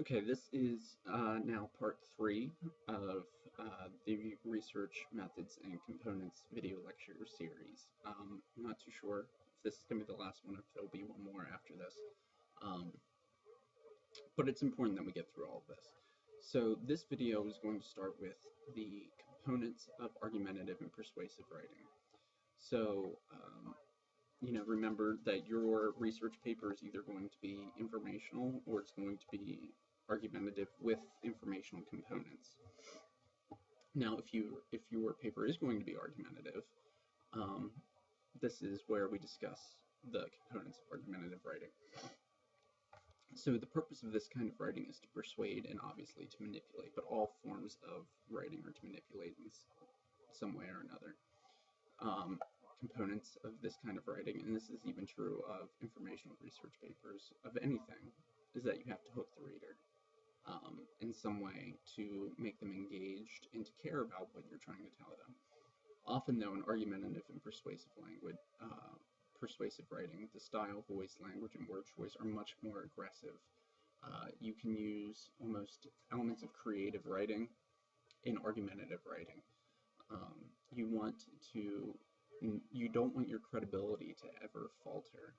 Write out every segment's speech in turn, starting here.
Okay, this is now part 3 of the Research Methods and Components video lecture series. I'm not too sure if this is going to be the last one or if there'll be one more after this, um, but it's important that we get through all of this. So this video is going to start with the components of argumentative and persuasive writing. So remember that your research paper is either going to be informational or it's going to be argumentative with informational components. Now, if your paper is going to be argumentative, this is where we discuss the components of argumentative writing. So the purpose of this kind of writing is to persuade and obviously to manipulate, but all forms of writing are to manipulate in some way or another. Components of this kind of writing, and this is even true of informational research papers, of anything, is that you have to hook the reader in some way to make them engaged and to care about what you're trying to tell them. Often, though, in argumentative and persuasive writing, the style, voice, language, and word choice are much more aggressive. You can use almost elements of creative writing in argumentative writing. You don't want your credibility to ever falter.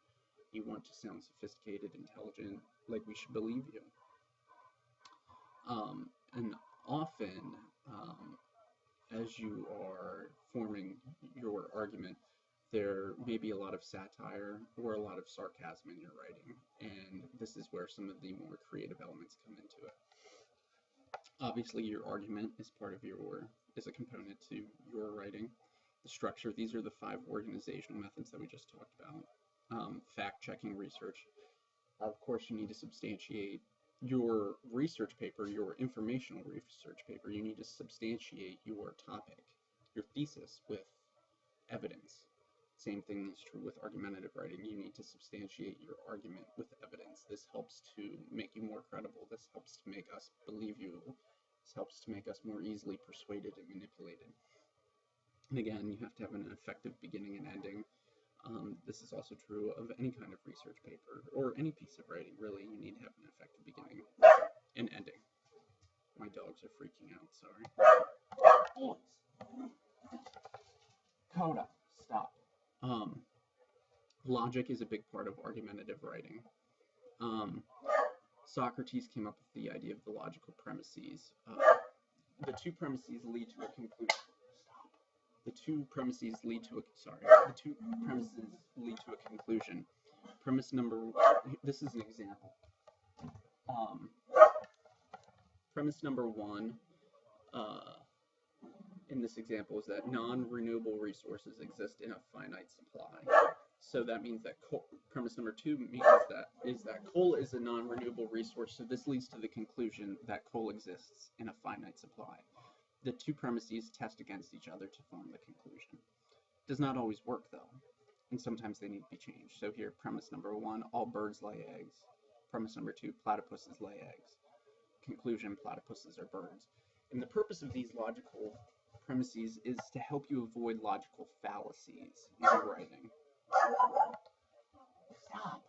You want to sound sophisticated, intelligent, like we should believe you. And often, as you are forming your argument, there may be a lot of satire or a lot of sarcasm in your writing, and this is where some of the more creative elements come into it. Obviously, your argument is a component to your writing. The structure, these are the 5 organizational methods that we just talked about. Fact-checking research. Of course, you need to substantiate your research paper, your informational research paper. You need to substantiate your topic, your thesis, with evidence. Same thing is true with argumentative writing. You need to substantiate your argument with evidence. This helps to make you more credible. This helps to make us believe you. This helps to make us more easily persuaded and manipulated. And again, you have to have an effective beginning and ending. This is also true of any kind of research paper or any piece of writing, really. You need to have an effective beginning and ending. My dogs are freaking out, sorry. Coda, stop. Logic is a big part of argumentative writing. Socrates came up with the idea of the logical premises. The two premises lead to a conclusion. Premise number one, this is an example. Premise number one in this example is that non-renewable resources exist in a finite supply. So that means that premise number 2 is that coal is a non-renewable resource. So this leads to the conclusion that coal exists in a finite supply. The two premises test against each other to form the conclusion. It does not always work, though, and sometimes they need to be changed. So here, premise number 1, all birds lay eggs. Premise number 2, platypuses lay eggs. Conclusion, platypuses are birds. And the purpose of these logical premises is to help you avoid logical fallacies in your writing. Stop.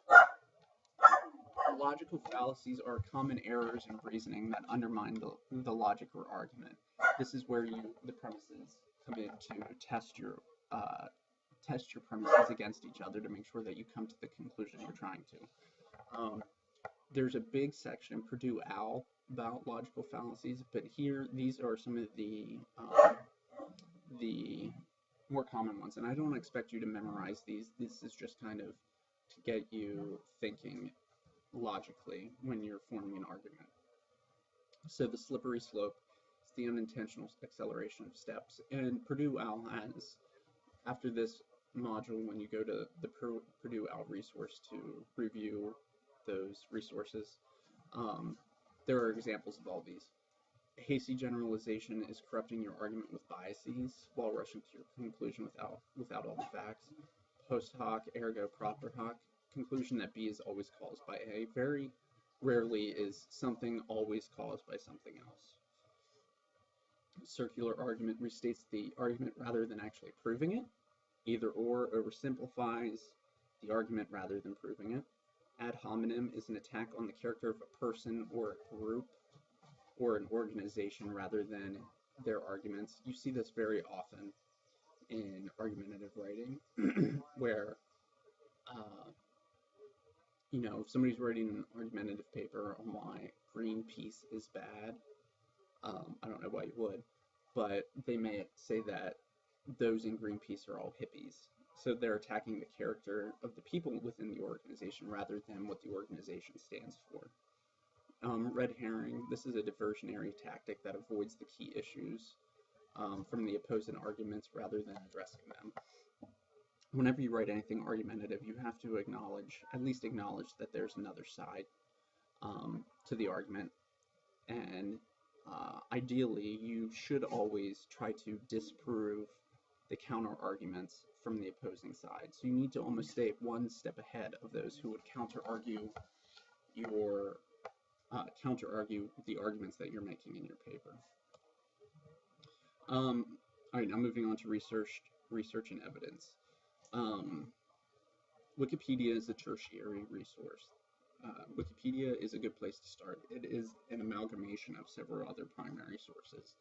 Logical fallacies are common errors in reasoning that undermine the logic or argument. This is where the premises come in to test your premises against each other to make sure that you come to the conclusion you're trying to. There's a big section in Purdue OWL about logical fallacies, but here these are some of the more common ones, and I don't expect you to memorize these. This is just kind of to get you thinking logically when you're forming an argument. So the slippery slope is the unintentional acceleration of steps, and Purdue OWL has, after this module, when you go to the Purdue OWL resource to review those resources, there are examples of all these. Hasty generalization is corrupting your argument with biases while rushing to your conclusion without all the facts. Post hoc, ergo propter hoc, conclusion that B is always caused by A. Very rarely is something always caused by something else. Circular argument restates the argument rather than actually proving it. Either or oversimplifies the argument rather than proving it. Ad hominem is an attack on the character of a person or a group or an organization rather than their arguments. You see this very often in argumentative writing, where if somebody's writing an argumentative paper on why Greenpeace is bad, I don't know why you would, but they may say that those in Greenpeace are all hippies. So they're attacking the character of the people within the organization rather than what the organization stands for. Red herring, this is a diversionary tactic that avoids the key issues from the opposing arguments rather than addressing them. Whenever you write anything argumentative, you have to at least acknowledge that there's another side to the argument, and ideally, you should always try to disprove the counter arguments from the opposing side. So you need to almost stay one step ahead of those who would counter argue the arguments that you're making in your paper. All right, now moving on to research and evidence. Wikipedia is a tertiary resource. Wikipedia is a good place to start. It is an amalgamation of several other primary sources.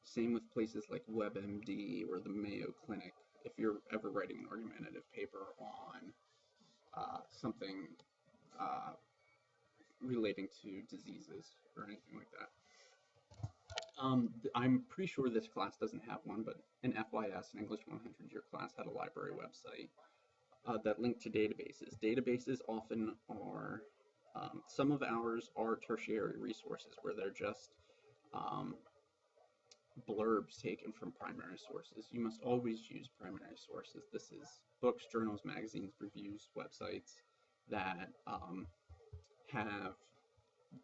Same with places like WebMD or the Mayo Clinic, if you're ever writing an argumentative paper on something relating to diseases or anything like that. I'm pretty sure this class doesn't have one, but an FYS, an English 100 year class, had a library website that linked to databases. Databases often are, some of ours are tertiary resources where they're just blurbs taken from primary sources. You must always use primary sources. This is books, journals, magazines, reviews, websites that have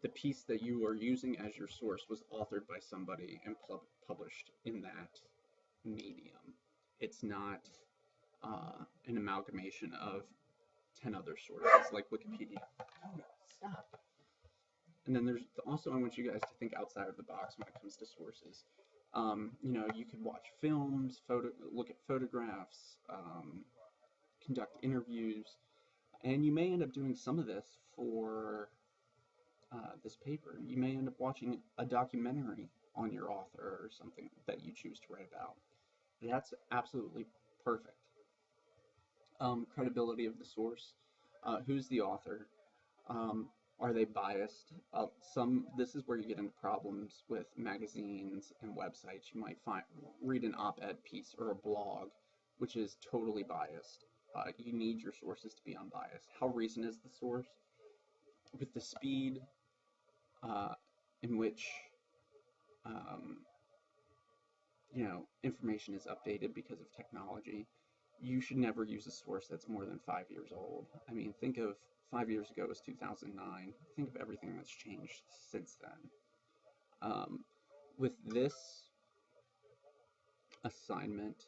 the piece that you are using as your source was authored by somebody and published in that medium. It's not an amalgamation of 10 other sources like Wikipedia. Oh, stop. And then there's also, I want you guys to think outside of the box when it comes to sources. You could watch films, look at photographs, conduct interviews, and you may end up doing some of this for this paper. You may end up watching a documentary on your author or something that you choose to write about. That's absolutely perfect. Credibility of the sourse. Who's the author? Are they biased? This is where you get into problems with magazines and websites. You might read an op-ed piece or a blog, which is totally biased. You need your sources to be unbiased. How recent is the source? With the speed in which information is updated because of technology, you should never use a source that's more than 5 years old. I mean, think of 5 years ago was 2009. Think of everything that's changed since then. With this assignment,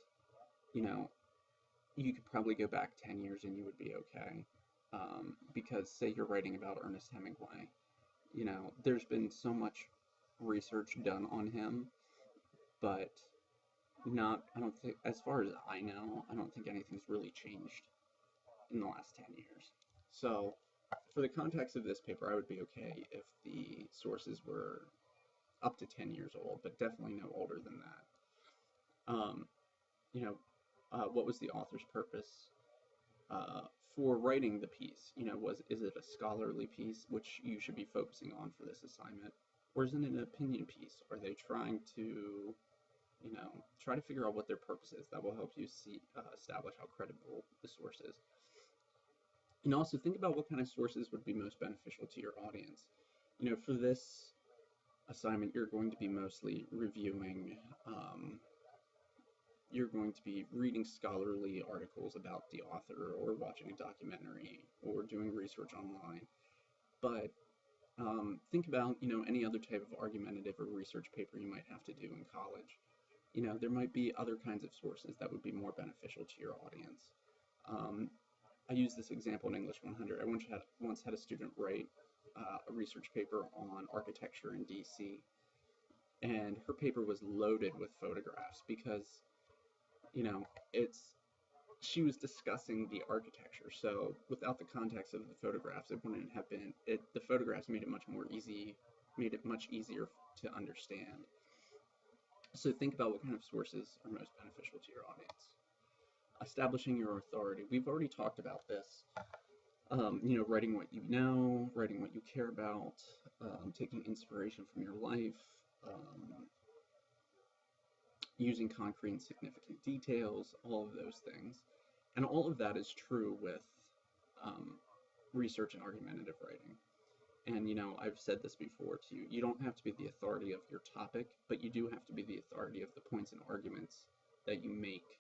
you could probably go back 10 years and you would be okay. Because say you're writing about Ernest Hemingway, there's been so much research done on him, but I don't think, as far as I know, I don't think anything's really changed in the last 10 years. So for the context of this paper, I would be okay if the sources were up to 10 years old, but definitely no older than that. What was the author's purpose for writing the piece? Is it a scholarly piece, which you should be focusing on for this assignment, or is it an opinion piece? Are they trying to try to figure out what their purpose is? That will help you establish how credible the source is. And also think about what kind of sources would be most beneficial to your audience. For this assignment, you're going to be mostly reviewing, you're going to be reading scholarly articles about the author or watching a documentary or doing research online. But think about, any other type of argumentative or research paper you might have to do in college. There might be other kinds of sources that would be more beneficial to your audience. I use this example in English 100. I once had a student write a research paper on architecture in DC, and her paper was loaded with photographs because, it's she was discussing the architecture. So without the context of the photographs, it wouldn't have been it. The photographs made it made it much easier to understand. So think about what kind of sources are most beneficial to your audience. Establishing your authority. We've already talked about this. Writing what you know, writing what you care about, taking inspiration from your life, using concrete and significant details, all of those things. And all of that is true with research and argumentative writing. And, I've said this before to you, you don't have to be the authority of your topic, but you do have to be the authority of the points and arguments that you make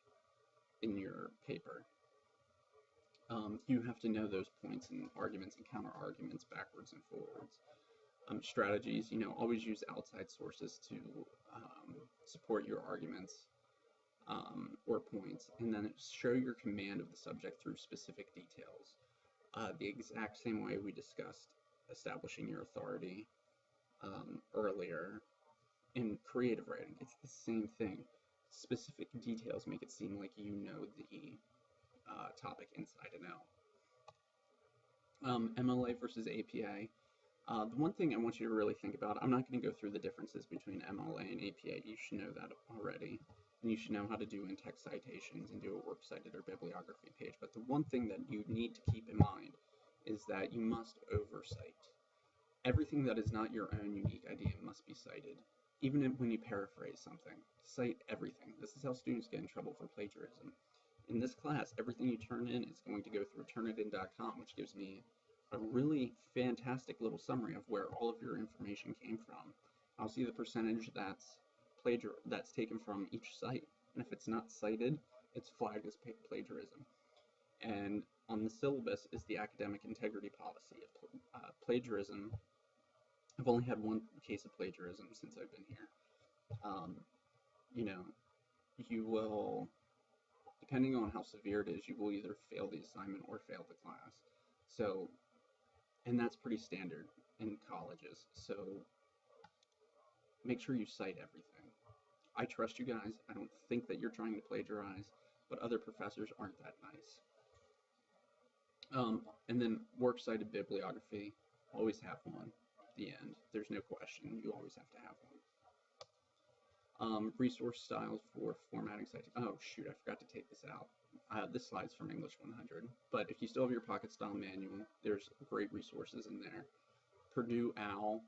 in your paper. You have to know those points and arguments and counter arguments backwards and forwards. Strategies, always use outside sources to support your arguments or points, and then show your command of the subject through specific details. The exact same way we discussed establishing your authority earlier in creative writing. It's the same thing. Specific details make it seem like you know the topic inside and out. MLA versus APA. The one thing I want you to really think about, I'm not going to go through the differences between MLA and APA. You should know that already. And you should know how to do in-text citations and do a works cited or bibliography page. But the one thing that you need to keep in mind is that you must oversight. Everything that is not your own unique idea must be cited. Even when you paraphrase something, cite everything. This is how students get in trouble for plagiarism. In this class, everything you turn in is going to go through Turnitin.com, which gives me a really fantastic little summary of where all of your information came from. I'll see the percentage that's taken from each site, and if it's not cited, it's flagged as plagiarism. And on the syllabus is the academic integrity policy. Plagiarism, I've only had one case of plagiarism since I've been here. You will, depending on how severe it is, you will either fail the assignment or fail the class. So, and that's pretty standard in colleges. So make sure you cite everything. I trust you guys. I don't think that you're trying to plagiarize, but other professors aren't that nice. And then works cited bibliography, always have one. The end. There's no question. You always have to have one. Resource styles for formatting citation. Oh shoot, I forgot to take this out. This slide's from English 100, but if you still have your pocket style manual, there's great resources in there. Purdue OWL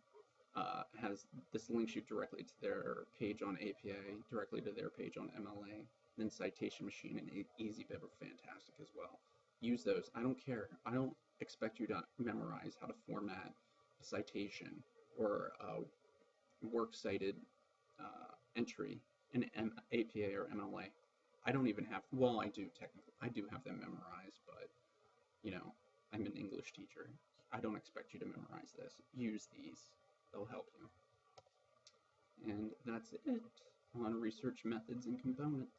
this links you directly to their page on APA, directly to their page on MLA. Then Citation Machine and EasyBib are fantastic as well. Use those. I don't care. I don't expect you to memorize how to format a citation or a works cited entry in APA or MLA. I don't even have, well, I do technically, I do have them memorized, but, I'm an English teacher. I don't expect you to memorize this. Use these. They'll help you. And that's it on research methods and components.